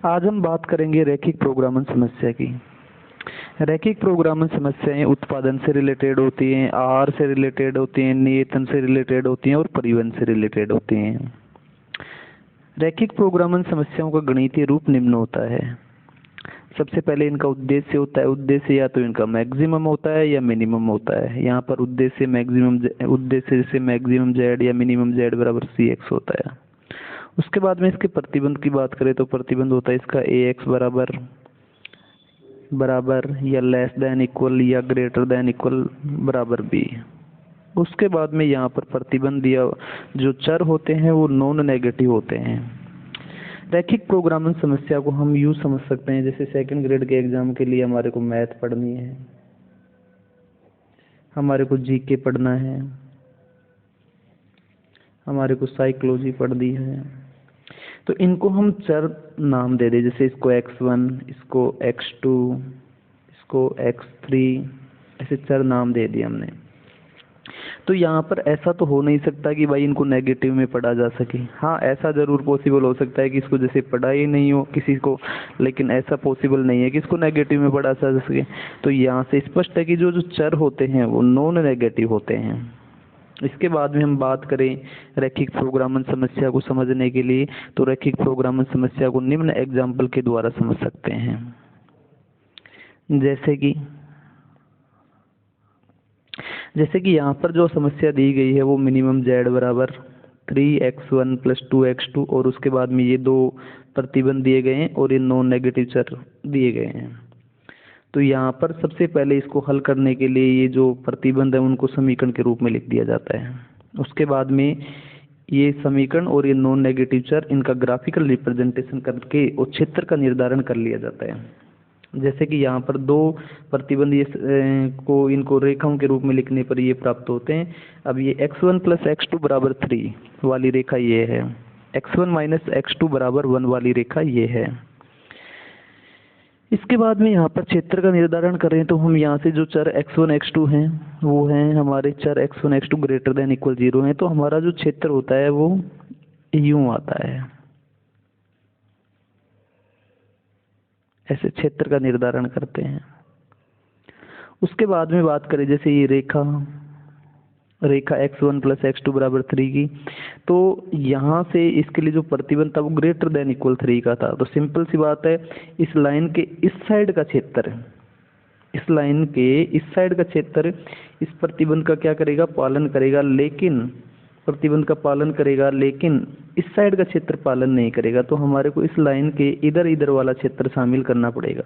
आज हम बात करेंगे रैखिक प्रोग्रामन समस्या की। रैखिक प्रोग्रामन समस्याएं उत्पादन से रिलेटेड होती हैं, आहार से रिलेटेड होती हैं, नियतन से रिलेटेड होती हैं और परिवहन से रिलेटेड होती हैं। रैखिक प्रोग्रामन समस्याओं का गणितीय रूप निम्न होता है। सबसे पहले इनका उद्देश्य होता है। उद्देश्य या तो इनका मैक्सिमम होता है या मिनिमम होता है। यहाँ पर उद्देश्य जैसे मैक्सिमम जेड या मिनिमम जेड बराबर सी एक्स होता है। उसके बाद में इसके प्रतिबंध की बात करें तो प्रतिबंध होता है इसका ए एक्स बराबर या लेस देन इक्वल या ग्रेटर देन इक्वल बराबर बी। उसके बाद में यहाँ पर प्रतिबंध या जो चर होते हैं वो नॉन नेगेटिव होते हैं। रैखिक प्रोग्रामिंग समस्या को हम यूँ समझ सकते हैं, जैसे सेकंड ग्रेड के एग्जाम के लिए हमारे को मैथ पढ़नी है, हमारे को जीके पढ़ना है, हमारे को साइकोलॉजी पढ़नी है, तो इनको हम चर नाम दे दें। जैसे इसको x1, इसको x2, इसको x3, ऐसे चर नाम दे दिए हमने। तो यहाँ पर ऐसा तो हो नहीं सकता कि भाई इनको नेगेटिव में पढ़ा जा सके। हाँ, ऐसा ज़रूर पॉसिबल हो सकता है कि इसको जैसे पढ़ा ही नहीं हो किसी को, लेकिन ऐसा पॉसिबल नहीं है कि इसको नेगेटिव में पढ़ा जा सके। तो यहाँ से स्पष्ट है कि जो जो चर होते हैं वो नॉन नेगेटिव होते हैं। इसके बाद में हम बात करें रैखिक प्रोग्रामन समस्या को समझने के लिए, तो रैखिक प्रोग्रामन समस्या को निम्न एग्जाम्पल के द्वारा समझ सकते हैं। जैसे कि यहाँ पर जो समस्या दी गई है वो मिनिमम जेड बराबर 3x1 + 2x2 और उसके बाद में ये दो प्रतिबंध दिए गए हैं और ये नॉन नेगेटिव चर दिए गए हैं। तो यहाँ पर सबसे पहले इसको हल करने के लिए ये जो प्रतिबंध है उनको समीकरण के रूप में लिख दिया जाता है। उसके बाद में ये समीकरण और ये नॉन नेगेटिव चर, इनका ग्राफिकल रिप्रेजेंटेशन करके और क्षेत्र का निर्धारण कर लिया जाता है। जैसे कि यहाँ पर दो प्रतिबंध को इनको रेखाओं के रूप में लिखने पर ये प्राप्त होते हैं। अब ये x1 + x2 बराबर 3 वाली रेखा ये है, x1 - x2 बराबर 1 वाली रेखा ये है। इसके बाद में यहाँ पर क्षेत्र का निर्धारण करें तो हम यहाँ से जो चर x1 x2 हैं वो हैं हमारे चर x1 x2 greater than equal 0 हैं, तो हमारा जो क्षेत्र होता है वो यूं आता है। ऐसे क्षेत्र का निर्धारण करते हैं। उसके बाद में बात करें जैसे ये रेखा x1 + x2 बराबर 3 की, तो यहाँ से इसके लिए जो प्रतिबंध था वो ग्रेटर देन इक्वल 3 का था। तो सिंपल सी बात है, इस लाइन के इस साइड का क्षेत्र, इस लाइन के इस साइड का क्षेत्र इस प्रतिबंध का क्या करेगा, पालन करेगा, लेकिन प्रतिबंध का पालन करेगा लेकिन इस साइड का क्षेत्र पालन नहीं करेगा। तो हमारे को इस लाइन के इधर वाला क्षेत्र शामिल करना पड़ेगा।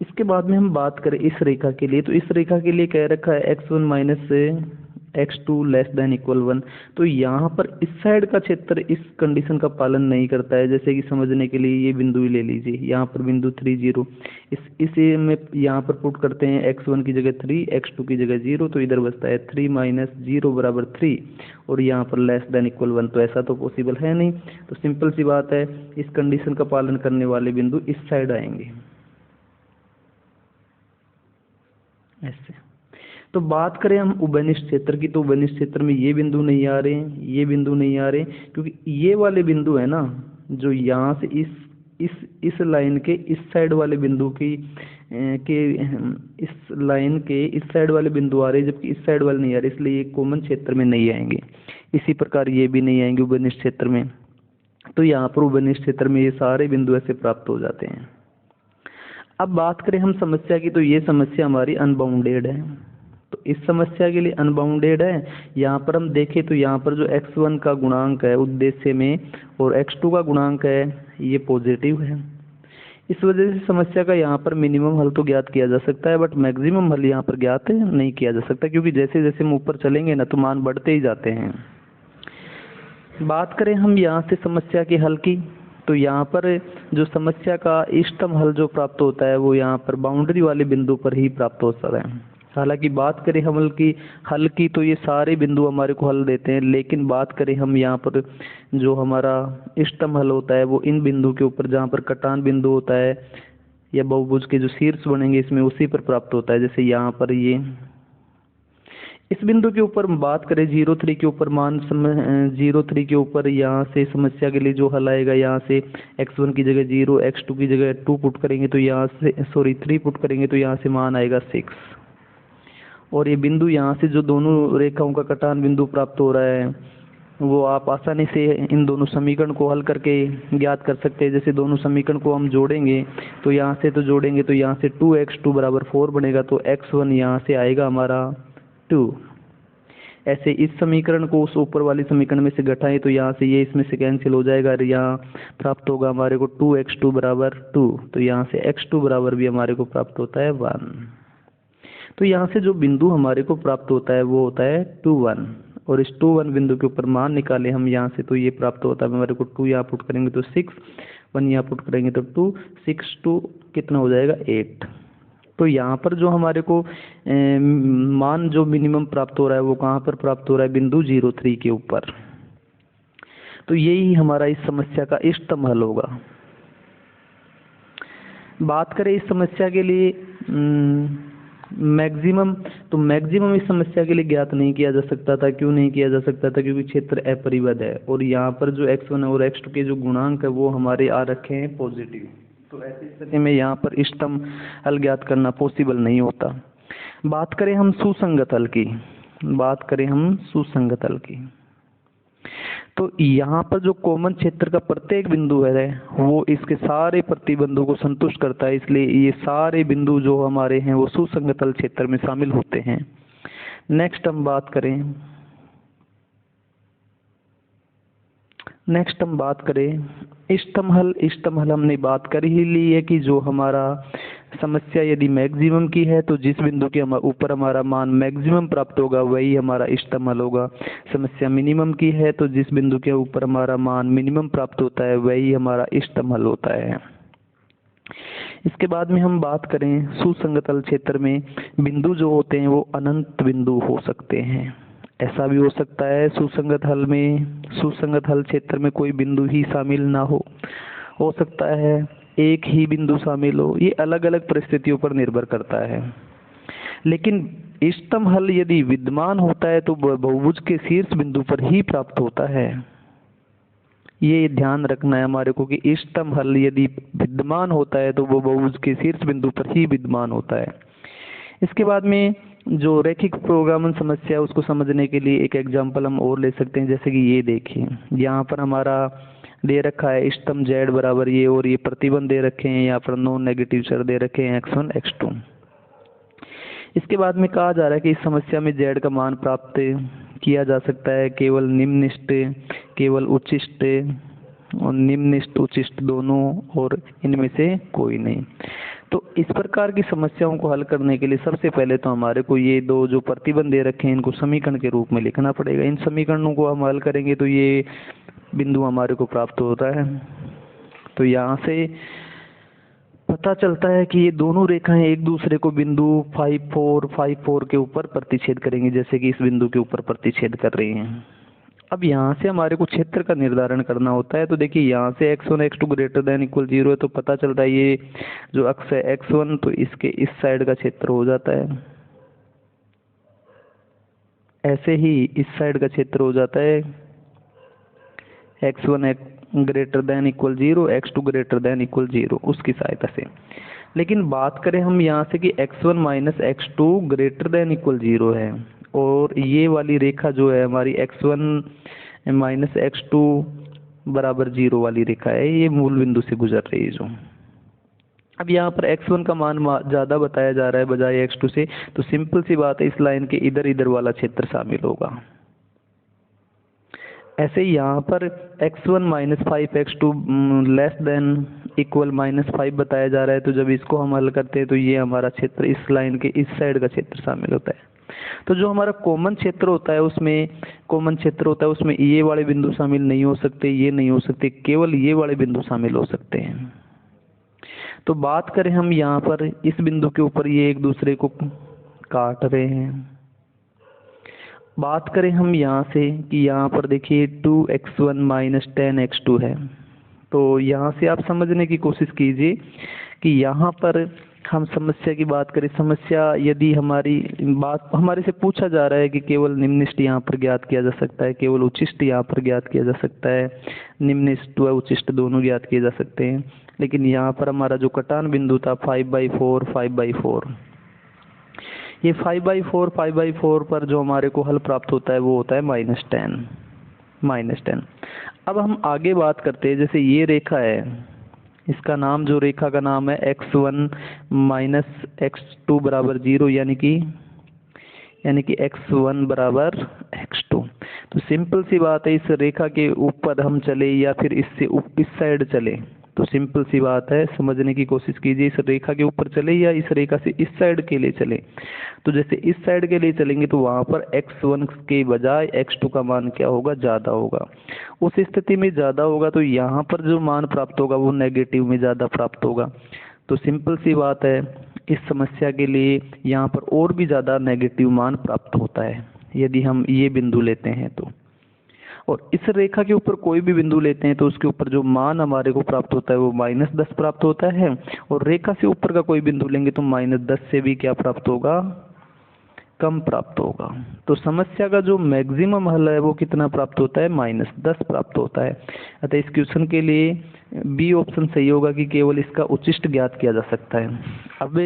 इसके बाद में हम बात करें इस रेखा के लिए, तो इस रेखा के लिए कह रखा है x1 - x2 less than equal 1। तो यहाँ पर इस साइड का क्षेत्र इस कंडीशन का पालन नहीं करता है। जैसे कि समझने के लिए ये बिंदु ही ले लीजिए, यहाँ पर बिंदु 3 0, इसे में यहाँ पर पुट करते हैं x1 की जगह 3, x2 की जगह 0, तो इधर बचता है 3 - 0 बराबर 3 और यहाँ पर लेस देन इक्वल 1। तो ऐसा तो पॉसिबल है नहीं। तो सिंपल सी बात है, इस कंडीशन का पालन करने वाले बिंदु इस साइड आएंगे ऐसे। तो बात करें हम उभयनिष्ठ क्षेत्र की, तो उभयनिष्ठ क्षेत्र में ये बिंदु नहीं आ रहे हैं, ये बिंदु नहीं आ रहे, क्योंकि ये वाले बिंदु है ना जो यहाँ से इस लाइन के इस साइड वाले बिंदु की इस लाइन के इस साइड वाले बिंदु आ रहे हैं, जबकि इस साइड वाले नहीं आ रहे, इसलिए ये कॉमन क्षेत्र में नहीं आएंगे। इसी प्रकार ये भी नहीं आएंगे उभयनिष्ठ क्षेत्र में। तो यहाँ पर उभयनिष्ठ क्षेत्र में ये सारे बिंदु ऐसे प्राप्त हो जाते हैं। अब बात करें हम समस्या की, तो ये समस्या हमारी अनबाउंडेड है। तो इस समस्या के लिए अनबाउंडेड है। यहाँ पर हम देखें तो यहाँ पर जो x1 का गुणांक है उद्देश्य में और x2 का गुणांक है ये पॉजिटिव है। इस वजह से समस्या का यहाँ पर मिनिमम हल तो ज्ञात किया जा सकता है, बट मैक्सिमम हल यहाँ पर ज्ञात नहीं किया जा सकता, क्योंकि जैसे जैसे हम ऊपर चलेंगे ना तो मान बढ़ते ही जाते हैं। बात करें हम यहाँ से समस्या के हल की, तो यहाँ पर जो समस्या का इष्टतम हल जो प्राप्त होता है वो यहाँ पर बाउंड्री वाले बिंदु पर ही प्राप्त होता है। हालांकि बात करें हम हल की तो ये सारे बिंदु हमारे को हल देते हैं, लेकिन बात करें हम यहाँ पर जो हमारा इष्टतम हल होता है वो इन बिंदु के ऊपर, जहाँ पर कटान बिंदु होता है या बहुभुज के जो शीर्ष बनेंगे इसमें, उसी पर प्राप्त होता है। जैसे यहाँ पर ये इस बिंदु के ऊपर बात करें 0,3 के ऊपर मान 0,3 के ऊपर यहाँ से समस्या के लिए जो हल आएगा, यहाँ से x1 की जगह 0, x2 की जगह 2 पुट करेंगे तो यहाँ से 3 पुट करेंगे तो यहाँ से मान आएगा 6। और ये बिंदु यहाँ से जो दोनों रेखाओं का कटान बिंदु प्राप्त हो रहा है वो आप आसानी से इन दोनों समीकरण को हल करके ज्ञात कर सकते हैं। जैसे दोनों समीकरण को हम जोड़ेंगे तो यहाँ से जोड़ेंगे तो यहाँ से 2x2 बराबर 4 बनेगा, तो x1 यहाँ से आएगा हमारा 2। ऐसे इस समीकरण को उस ऊपर वाली समीकरण में से घटाएं तो यहाँ से ये इसमें से कैंसिल हो जाएगा और यहाँ प्राप्त होगा हमारे को 2x2 बराबर 2। तो यहाँ से x2 बराबर भी हमारे को प्राप्त होता है 1। तो यहाँ से जो बिंदु हमारे को प्राप्त होता है वो होता है 2, 1। और इस 2, 1 बिंदु के ऊपर मान निकाले हम यहाँ से तो ये प्राप्त होता है हमारे को 2 यहाँ पुट करेंगे तो 6, 1 यहाँ पुट करेंगे तो 2, 6, 2 कितना हो जाएगा 8। तो यहाँ पर जो हमारे को मान जो मिनिमम प्राप्त हो रहा है वो कहाँ पर प्राप्त हो रहा है, बिंदु 0,3 के ऊपर। तो यही हमारा इस समस्या का इष्टतम हल होगा। बात करें इस समस्या के लिए मैक्सिमम, तो मैक्सिमम इस समस्या के लिए ज्ञात नहीं किया जा सकता था। क्यों नहीं किया जा सकता था? क्योंकि क्षेत्र अपरिबद्ध है और यहाँ पर जो x1 और x2 के जो गुणांक है वो हमारे आ रखे हैं पॉजिटिव। तो ऐसी स्थिति में यहाँ पर इष्टतम हल ज्ञात करना पॉसिबल नहीं होता। बात करें हम सुसंगत हल की, तो यहाँ पर जो कॉमन क्षेत्र का प्रत्येक बिंदु है वो इसके सारे प्रतिबंधों को संतुष्ट करता है, इसलिए ये सारे बिंदु जो हमारे हैं वो सुसंगत हल क्षेत्र में शामिल होते हैं। नेक्स्ट हम बात करें इष्टतम हल हमने बात कर ही ली है कि जो हमारा समस्या यदि मैक्सिमम की है तो जिस बिंदु के ऊपर हमारा मान मैक्सिमम प्राप्त होगा वही हमारा इष्टतम हल होगा। समस्या मिनिमम की है तो जिस बिंदु के ऊपर हमारा मान मिनिमम प्राप्त होता है वही हमारा इष्टतम हल होता है। इसके बाद में हम बात करें सुसंगत हल क्षेत्र में बिंदु जो होते हैं वो अनंत बिंदु हो सकते हैं। ऐसा भी हो सकता है सुसंगत हल क्षेत्र में कोई बिंदु ही शामिल ना हो सकता है एक ही बिंदु शामिल हो। ये अलग अलग परिस्थितियों पर निर्भर करता है। लेकिन इष्टतम हल यदि विद्यमान होता है तो बहुभुज के शीर्ष बिंदु पर ही प्राप्त होता है। ये ध्यान रखना है हमारे को कि इष्टतम हल यदि विद्यमान होता है तो वो बहुभुज के शीर्ष बिंदु पर ही विद्यमान होता है। इसके बाद में जो रैखिक प्रोग्रामन समस्या है उसको समझने के लिए एक एग्जांपल हम और ले सकते हैं। जैसे कि ये देखिए, यहाँ पर हमारा दे रखा है इष्टतम z बराबर ये, और ये प्रतिबंध दे रखे हैं, यहाँ पर नॉन नेगेटिव चर दे रखे हैं x1 x2। इसके बाद में कहा जा रहा है कि इस समस्या में z का मान प्राप्त किया जा सकता है केवल निम्नलिखित, केवल उच्चिष्ट और निम्नलिखित उच्चिष्ट दोनों, और इनमें से कोई नहीं। तो इस प्रकार की समस्याओं को हल करने के लिए सबसे पहले तो हमारे को ये दो जो प्रतिबंध दे रखे हैं इनको समीकरण के रूप में लिखना पड़ेगा। इन समीकरणों को हम हल करेंगे तो ये बिंदु हमारे को प्राप्त होता है। तो यहाँ से पता चलता है कि ये दोनों रेखाएं एक दूसरे को बिंदु 5, 4 के ऊपर प्रतिच्छेद करेंगे, जैसे कि इस बिंदु के ऊपर प्रतिच्छेद कर रही हैं। अब यहाँ से हमारे को क्षेत्र का निर्धारण करना होता है। तो देखिए यहाँ से x1 x2 greater than equal 0 है, तो पता चलता है ये जो अक्ष है x1 तो इसके इस साइड का क्षेत्र हो जाता है, ऐसे ही इस साइड का क्षेत्र हो जाता है x1 greater than equal 0, x2 greater than equal 0 उसकी सहायता से। लेकिन बात करें हम यहाँ से कि x1 minus x2 greater than equal 0 है, और ये वाली रेखा जो है हमारी x1 माइनस x2 बराबर 0 वाली रेखा है, ये मूल बिंदु से गुजर रही है जो। अब यहाँ पर x1 का मान ज़्यादा बताया जा रहा है बजाय x2 से, तो सिंपल सी बात है इस लाइन के इधर इधर वाला क्षेत्र शामिल होगा। ऐसे ही यहाँ पर x1 minus 5x2 less than equal minus 5 बताया जा रहा है, तो जब इसको हम हल करते हैं तो ये हमारा क्षेत्र इस लाइन के इस साइड का क्षेत्र शामिल होता है। तो जो हमारा कॉमन क्षेत्र होता है उसमें ये वाले बिंदु शामिल नहीं हो सकते, ये नहीं हो सकते, केवल ये वाले बिंदु शामिल हो सकते हैं। तो बात करें हम यहाँ पर इस बिंदु के ऊपर ये एक दूसरे को काट रहे हैं। बात करें हम यहाँ से कि यहाँ पर देखिए 2x1 माइनस 10x2 है। तो यहाँ से आप समझने की कोशिश कीजिए कि यहाँ पर हम समस्या की बात करें, समस्या यदि हमारी बात हमारे से पूछा जा रहा है कि केवल निम्निष्ट यहाँ पर ज्ञात किया जा सकता है, केवल उच्चिष्ट यहाँ पर ज्ञात किया जा सकता है, निम्निष्ट व उच्चिष्ट दोनों ज्ञात किए जा सकते हैं, लेकिन यहाँ पर हमारा जो कटान बिंदु था 5/4 5/4, ये 5/4 5/4 पर जो हमारे को हल प्राप्त होता है वो होता है -10। अब हम आगे बात करते हैं, जैसे ये रेखा है, इसका नाम, जो रेखा का नाम है x1 - x2 बराबर 0, यानी कि x1 बराबर x2। तो सिंपल सी बात है, इस रेखा के ऊपर हम चले या फिर इससे इस साइड चले, तो सिंपल सी बात है, समझने की कोशिश कीजिए, इस रेखा के ऊपर चले या इस रेखा से इस साइड के लिए चले। तो जैसे इस साइड के लिए चलेंगे तो वहाँ पर x1 के बजाय x2 का मान क्या होगा, ज़्यादा होगा। उस स्थिति में ज़्यादा होगा तो यहाँ पर जो मान प्राप्त होगा वो नेगेटिव में ज़्यादा प्राप्त होगा। तो सिंपल सी बात है, इस समस्या के लिए यहाँ पर और भी ज़्यादा नेगेटिव मान प्राप्त होता है यदि हम ये बिंदु लेते हैं तो। और इस रेखा के ऊपर कोई भी बिंदु लेते हैं तो उसके ऊपर जो मान हमारे को प्राप्त होता है वो -10 प्राप्त होता है, और रेखा से ऊपर का कोई बिंदु लेंगे तो -10 से भी क्या प्राप्त होगा, कम प्राप्त होगा। तो समस्या का जो मैक्सिमम हल है वो कितना प्राप्त होता है, -10 प्राप्त होता है। अतः इस क्वेश्चन के लिए बी ऑप्शन सही होगा कि केवल इसका उच्चिष्ट ज्ञात किया जा सकता है। अब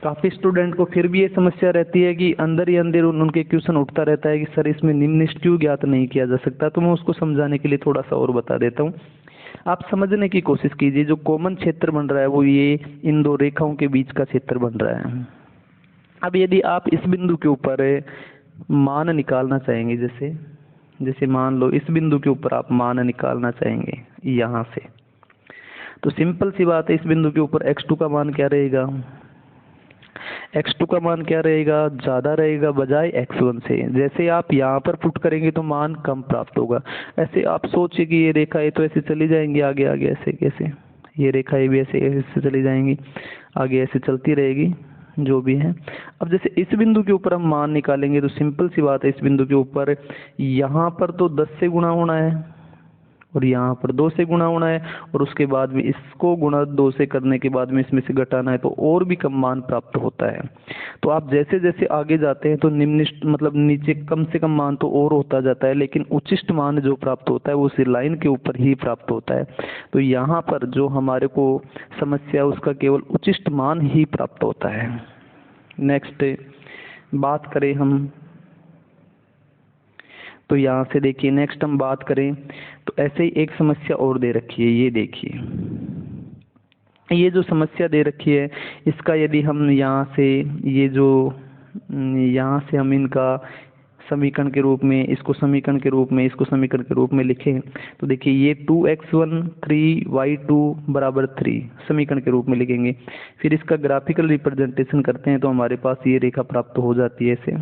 काफ़ी स्टूडेंट को फिर भी ये समस्या रहती है कि अंदर ही अंदर उनके क्वेश्चन उठता रहता है कि सर इसमें निम्निष्ट क्यों ज्ञात नहीं किया जा सकता। तो मैं उसको समझाने के लिए थोड़ा सा और बता देता हूँ। आप समझने की कोशिश कीजिए, जो कॉमन क्षेत्र बन रहा है वो ये इन दो रेखाओं के बीच का क्षेत्र बन रहा है। अब यदि आप इस बिंदु के ऊपर मान निकालना चाहेंगे, जैसे मान लो इस बिंदु के ऊपर आप मान निकालना चाहेंगे यहाँ से, तो सिंपल सी बात है, इस बिंदु के ऊपर x2 का मान क्या रहेगा, x2 का मान क्या रहेगा, ज़्यादा रहेगा बजाय x1 से। जैसे आप यहाँ पर पुट करेंगे तो मान कम प्राप्त होगा। ऐसे आप सोचिए कि ये रेखाएं तो ऐसे चली जाएंगी आगे आगे, ऐसे कैसे, ये रेखाएं भी ऐसे चली जाएंगी आगे, ऐसे चलती रहेगी जो भी है। अब जैसे इस बिंदु के ऊपर हम मान निकालेंगे तो सिंपल सी बात है, इस बिंदु के ऊपर यहाँ पर तो 10 से गुणा होना है और यहाँ पर 2 से गुणा होना है, और उसके बाद में इसको गुणा 2 से करने के बाद में इसमें से घटाना है, तो और भी कम मान प्राप्त होता है। तो आप जैसे जैसे आगे जाते हैं तो निम्निष्ट मतलब नीचे कम से कम मान तो और होता जाता है, लेकिन उच्चिष्ट मान जो प्राप्त होता है वो उसी लाइन के ऊपर ही प्राप्त होता है। तो यहाँ पर जो हमारे को समस्या उसका केवल उच्चिष्ट मान ही प्राप्त होता है। नेक्स्ट बात करें हम, तो यहाँ से देखिए नेक्स्ट हम बात करें तो ऐसे ही एक समस्या और दे रखी है। ये देखिए, ये जो समस्या दे रखी है इसका यदि हम यहाँ से यहाँ से हम इनका समीकरण के रूप में, इसको समीकरण के रूप में, इसको समीकरण के रूप में लिखें तो देखिए ये 2x1 3y2 बराबर 3 समीकरण के रूप में लिखेंगे। फिर इसका ग्राफिकल रिप्रेजेंटेशन करते हैं तो हमारे पास ये रेखा प्राप्त हो जाती है ऐसे,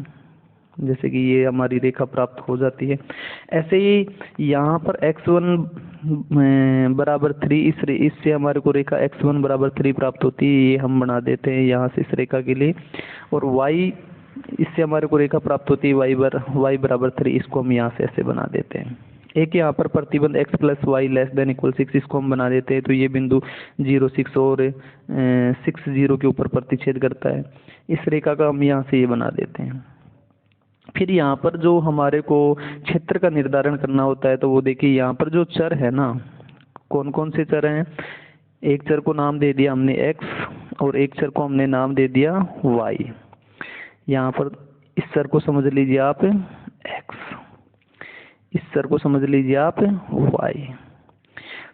जैसे कि ये हमारी रेखा प्राप्त हो जाती है। ऐसे ही यहाँ पर x1 बराबर 3, इससे हमारे को रेखा x1 बराबर 3 प्राप्त होती है, ये हम बना देते हैं यहाँ से इस रेखा के लिए। और y, इससे हमारे को रेखा प्राप्त होती है y बराबर 3, इसको हम यहाँ से ऐसे बना देते हैं। एक यहाँ पर प्रतिबंध x + y ≤ 6, इसको हम बना देते हैं। तो ये बिंदु 0 6 और 6 0 के ऊपर प्रतिच्छेद करता है। इस रेखा का हम यहाँ से ये बना देते हैं। फिर यहाँ पर जो हमारे को क्षेत्र का निर्धारण करना होता है तो वो देखिए यहाँ पर जो चर है ना, कौन कौन से चर हैं, एक चर को नाम दे दिया हमने x और एक चर को हमने नाम दे दिया y। यहाँ पर इस चर को समझ लीजिए आप x, इस चर को समझ लीजिए आप y।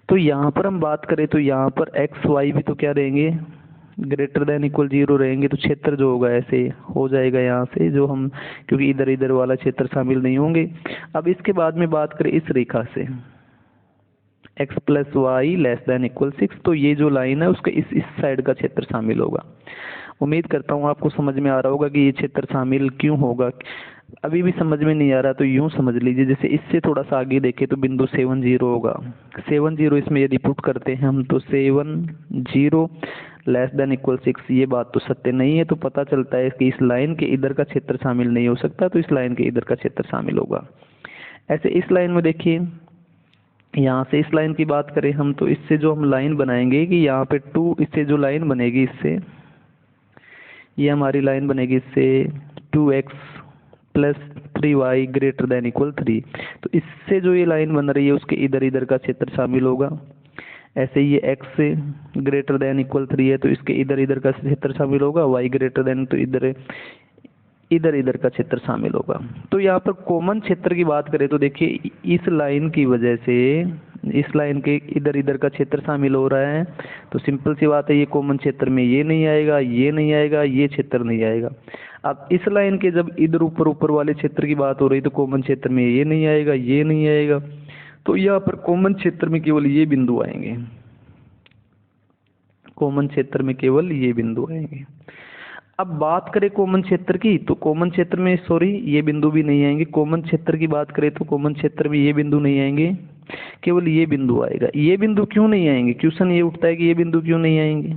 तो यहाँ पर हम बात करें तो यहाँ पर x y भी तो क्या रहेंगे, > 0 रहेंगे। तो क्षेत्र जो होगा ऐसे हो जाएगा यहाँ से, जो हम क्योंकि इधर इधर वाला क्षेत्र शामिल नहीं होंगे। अब इसके बाद में बात करें इस रेखा से x + y ≤ 6, तो ये जो लाइन है उसका इस साइड का क्षेत्र शामिल होगा। उम्मीद करता हूँ आपको समझ में आ रहा होगा कि ये क्षेत्र शामिल क्यों होगा। अभी भी समझ में नहीं आ रहा तो यूं समझ लीजिए, जैसे इससे थोड़ा सा आगे देखें तो बिंदु 7 0 होगा। 7 0 इसमें यदि पुट करते हैं हम तो 7 0 ≤ 6, ये बात तो सत्य नहीं है। तो पता चलता है कि इस लाइन के इधर का क्षेत्र शामिल नहीं हो सकता, तो इस लाइन के इधर का क्षेत्र शामिल होगा। ऐसे इस लाइन में देखिए, यहाँ से इस लाइन की बात करें हम तो इससे जो हम लाइन बनाएंगे कि यहाँ पे 2, इससे जो लाइन बनेगी इससे ये हमारी लाइन बनेगी इससे 2x plus 3y greater than equal 3। तो इससे जो ये लाइन बन रही है उसके इधर इधर का क्षेत्र शामिल होगा। ऐसे ही ये x से ग्रेटर देन इक्वल 3 है तो इसके इधर इधर का क्षेत्र शामिल होगा, y ग्रेटर देन तो इधर इधर का क्षेत्र शामिल होगा। तो यहाँ पर कॉमन क्षेत्र की बात करें तो देखिए इस लाइन की वजह से इस लाइन के इधर इधर का क्षेत्र शामिल हो रहा है, तो सिंपल सी बात है ये कॉमन क्षेत्र में ये नहीं आएगा, ये नहीं आएगा, ये क्षेत्र नहीं आएगा। अब इस लाइन के जब इधर ऊपर ऊपर वाले क्षेत्र की बात हो रही तो कॉमन क्षेत्र में ये नहीं आएगा, ये नहीं आएगा, तो यहाँ पर कॉमन क्षेत्र में केवल ये बिंदु आएंगे, कॉमन क्षेत्र में केवल ये बिंदु आएंगे। अब बात करें कॉमन क्षेत्र की तो कॉमन क्षेत्र में सॉरी ये बिंदु भी नहीं आएंगे। कॉमन क्षेत्र की बात करें तो कॉमन क्षेत्र में ये बिंदु नहीं आएंगे, केवल ये बिंदु आएगा। ये बिंदु क्यों नहीं आएंगे? क्वेश्चन ये उठता है कि ये बिंदु क्यों नहीं आएंगे,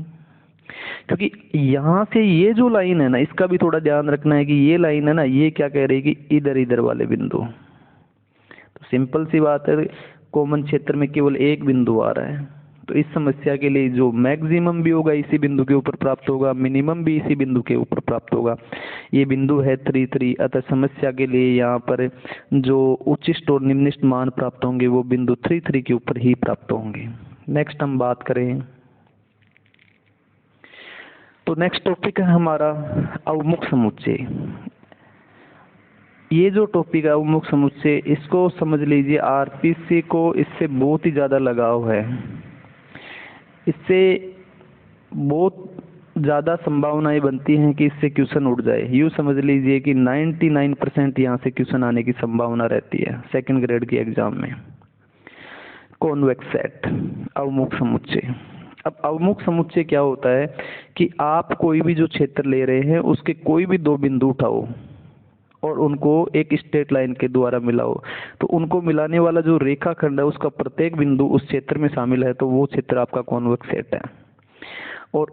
क्योंकि यहाँ से ये जो लाइन है ना इसका भी थोड़ा ध्यान रखना है कि ये लाइन है ना ये क्या कह रही है कि इधर इधर वाले बिंदु। तो सिंपल सी बात है कॉमन क्षेत्र में केवल एक बिंदु आ रहा है, तो इस समस्या के लिए जो मैक्सिमम भी होगा इसी बिंदु के ऊपर प्राप्त होगा, मिनिमम भी इसी बिंदु के ऊपर प्राप्त होगा। ये बिंदु है 3 3, अतः समस्या के लिए यहाँ पर जो उच्चिष्ट और निम्निष्ट मान प्राप्त होंगे वो बिंदु 3 3 के ऊपर ही प्राप्त होंगे। नेक्स्ट हम बात करें तो नेक्स्ट टॉपिक है हमारा अवमुख समुच्चय। ये जो टॉपिक है अवमुख समुच्चय, इसको समझ लीजिए आरपीसी को इससे बहुत ही ज़्यादा लगाव है, इससे बहुत ज़्यादा संभावनाएं बनती हैं कि इससे क्वेश्चन उठ जाए। यूँ समझ लीजिए कि 99% यहाँ से क्वेश्चन आने की संभावना रहती है सेकंड ग्रेड के एग्जाम में। कॉन्वेक्स सेट, अवमुख समुच्चय। अब अवमुख समुच्चय क्या होता है कि आप कोई भी जो क्षेत्र ले रहे हैं उसके कोई भी दो बिंदु उठाओ और उनको एक स्ट्रेट लाइन के द्वारा मिलाओ, तो उनको मिलाने वाला जो रेखाखंड है उसका प्रत्येक बिंदु उस क्षेत्र में शामिल है, तो वो क्षेत्र आपका कॉन्वेक्स सेट है। और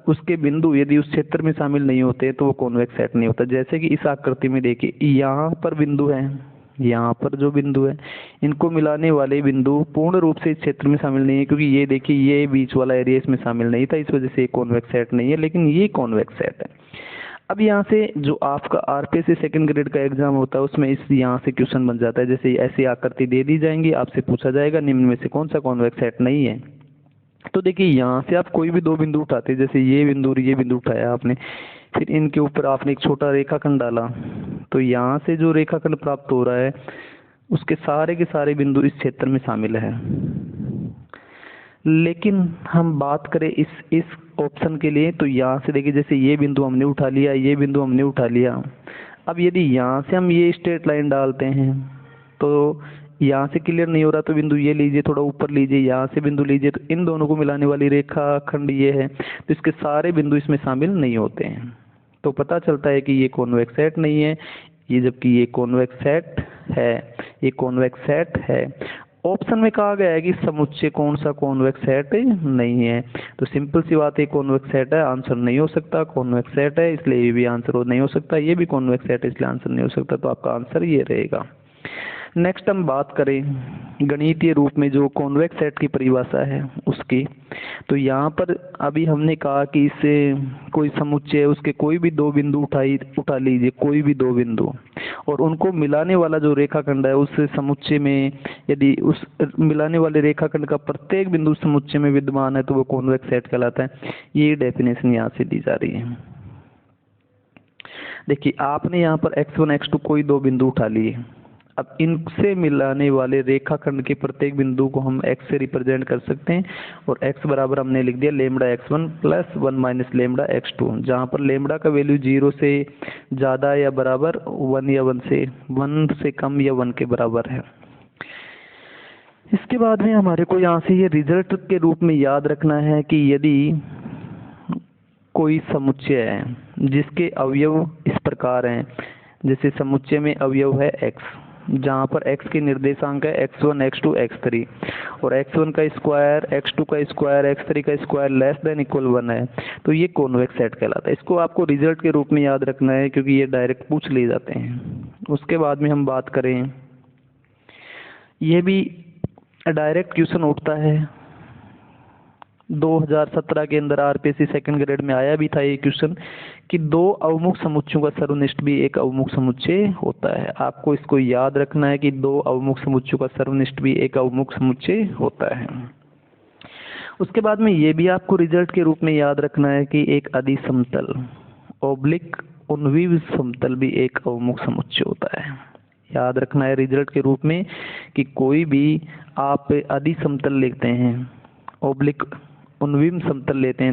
उसके बिंदु यदि उस क्षेत्र में शामिल नहीं होते तो वो कॉन्वेक्स सेट नहीं होता। जैसे कि इस आकृति में देखिए यहाँ पर बिंदु है, यहाँ पर जो बिंदु है इनको मिलाने वाले बिंदु पूर्ण रूप से इस क्षेत्र में शामिल नहीं है, क्योंकि ये देखिए ये बीच वाला एरिया इसमें शामिल नहीं था, इस वजह से कॉन्वेक्स सेट नहीं है, लेकिन ये कॉन्वेक्स सेट है। अब यहाँ से जो आपका आरपीएससी सेकंड ग्रेड का एग्जाम होता है उसमें इस यहाँ से क्वेश्चन बन जाता है, जैसे ऐसी आकृति दे दी जाएंगी, आपसे पूछा जाएगा निम्न में से कौन सा कॉन्वेक्स सेट नहीं है। तो देखिए यहाँ से आप कोई भी दो बिंदु उठाते हैं, जैसे ये बिंदु और ये बिंदु उठाया आपने, फिर इनके ऊपर आपने एक छोटा रेखाखंड डाला, तो यहाँ से जो रेखाखंड प्राप्त हो रहा है उसके सारे के सारे बिंदु इस क्षेत्र में शामिल है। लेकिन हम बात करें इस ऑप्शन के लिए, तो यहाँ से देखिए जैसे ये बिंदु हमने उठा लिया, ये बिंदु हमने उठा लिया। अब यदि यहाँ से हम ये स्ट्रेट लाइन डालते हैं तो यहाँ से क्लियर नहीं हो रहा, तो बिंदु ये लीजिए, थोड़ा ऊपर लीजिए, यहाँ से बिंदु लीजिए, तो इन दोनों को मिलाने वाली रेखा खंड ये है, तो इसके सारे बिंदु इसमें शामिल नहीं होते हैं। तो पता चलता है कि ये कॉन्वेक्स सेट नहीं है, ये जबकि ये कॉन्वेक्स सेट है, ये कॉन्वेक्स सेट है। ऑप्शन में कहा गया है कि समुच्चय कौन सा कॉन्वेक्स सेट नहीं है, तो सिंपल सी बात है कॉन्वेक्स सेट है, आंसर नहीं हो सकता। कॉन्वेक्स सेट है इसलिए ये भी आंसर नहीं हो सकता, ये भी कॉन्वेक्स सेट है इसलिए आंसर नहीं हो सकता, तो आपका आंसर ये रहेगा। नेक्स्ट हम बात करें गणितीय रूप में जो कॉन्वेक्स सेट की परिभाषा है उसकी, तो यहाँ पर अभी हमने कहा कि इससे कोई समुच्चय उसके कोई भी दो बिंदु उठा लीजिए, कोई भी दो बिंदु, और उनको मिलाने वाला जो रेखाखंड है उस समुच्चय में यदि उस मिलाने वाले रेखाखंड का प्रत्येक बिंदु समुच्चय में विद्यमान है तो वो कॉन्वेक्स सेट कहलाता है। ये डेफिनेशन यहाँ से दी जा रही है। देखिए आपने यहाँ पर x1 x2 कोई दो बिंदु उठा लिए, अब इनसे मिलाने वाले रेखाखंड के प्रत्येक बिंदु को हम x से रिप्रेजेंट कर सकते हैं, और x बराबर हमने लिख दिया lambda x1 plus 1 minus lambda x2, जहाँ पर लेमड़ा का वैल्यू 0 से ज़्यादा या बराबर 1 या 1 से कम या 1 के बराबर है। इसके बाद में हमारे को यहाँ से ये रिजल्ट के रूप में याद रखना है कि यदि कोई समुच्चय है जिसके अवयव इस प्रकार हैं, जैसे समुच्चय में अवयव है x, जहाँ पर x के निर्देशांक है x1 x2 x3, और x1 का स्क्वायर x2 का स्क्वायर x3 का स्क्वायर लेस देन इक्वल 1 है, तो ये कॉन्वेक्स सेट कहलाता है। इसको आपको रिजल्ट के रूप में याद रखना है क्योंकि ये डायरेक्ट पूछ लिए जाते हैं। उसके बाद में हम बात करें, ये भी डायरेक्ट क्वेश्चन उठता है 2017 के अंदर आरपीएससी सेकंड ग्रेड में आया भी था ये क्वेश्चन कि दो अवमुख समुच्चयों का सर्वनिष्ठ भी एक अवमुख समुच्चय होता है। आपको इसको याद रखना है कि दो अवमुख समुच्चयों का सर्वनिष्ठ भी एक अवमुख समुच्चय होता है। उसके बाद में ये भी आपको रिजल्ट के रूप में याद रखना है कि एक अधिसमतल ओब्लिक उन्वीव समतल भी एक अवमुख समुच्चय होता है। याद रखना है रिजल्ट के रूप में कि कोई भी आप अधिसमतल लेते हैं, ओब्लिक उन्वीव समतल लेते हैं